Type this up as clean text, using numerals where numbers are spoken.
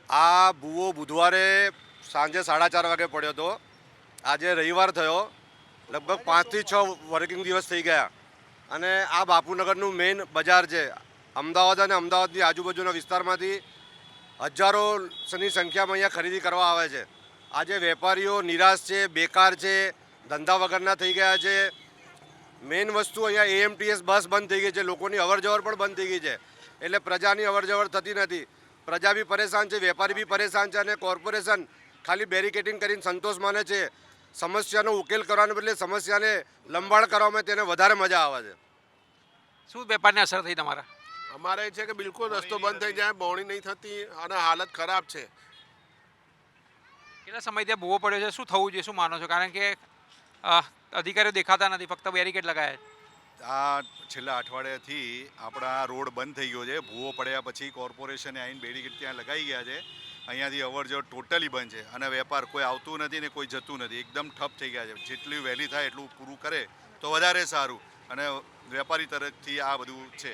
આ ભૂવો બુધવારે સાંજે 4:30 વાગે પડ્યો હતો. આજે રવિવાર થયો, લગભગ 5 થી 6 વર્કિંગ દિવસ થઈ ગયા. અને આ બાપુનગરનું મેઇન બજાર છે. અમદાવાદ અને અમદાવાદની આજુબાજુના વિસ્તારમાંથી હજારોની સંખ્યામાં અહીંયા ખરીદી કરવા આવે છે. આજે વેપારીઓ નિરાશ છે, બેકાર છે, ધંધા વગરના થઈ ગયા છે. મેઇન વસ્તુ અહીંયા એએમટીએસ બસ બંધ થઈ ગઈ છે, લોકોની અવરજવર પણ બંધ થઈ ગઈ છે. એટલે પ્રજાની અવરજવર થતી નથી. પ્રજા બી પરેશાન છે, વેપારી બી પરેશાન છે. અને કોર્પોરેશન ખાલી બેરિકેડિંગ કરીને સંતોષ માને છે. સમસ્યાનો ઉકેલ કરવાને બદલે સમસ્યાને લંબાણ કરવામાં તેને વધારે મજા આવે છે. શું વેપારને અસર થઈ તમારા? અમારે છે કે બિલકુલ રસ્તો બંધ થઈ જાય, બોવણી નહીં થતી અને હાલત ખરાબ છે. કેટલા સમયથી ભૂવો પડ્યો છે? શું થવું જોઈએ, શું માનો છો? કારણ કે અધિકારીઓ દેખાતા નથી, ફક્ત બેરિકેડ લગાયા છે. આ છેલ્લા અઠવાડિયાથી આપણા રોડ બંધ થઈ ગયો છે. ભૂવો પડ્યા પછી કોર્પોરેશને આવીને બેરિકેડ ત્યાં લગાવી ગયા છે. અહીંયાથી અવર જવર ટોટલી બંધ છે અને વેપાર કોઈ આવતું નથી ને કોઈ જતું નથી. એકદમ ઠપ થઈ ગયા છે. જેટલી વહેલી થાય એટલું પૂરું કરે તો વધારે સારું. અને વેપારી તરફથી આ બધું છે.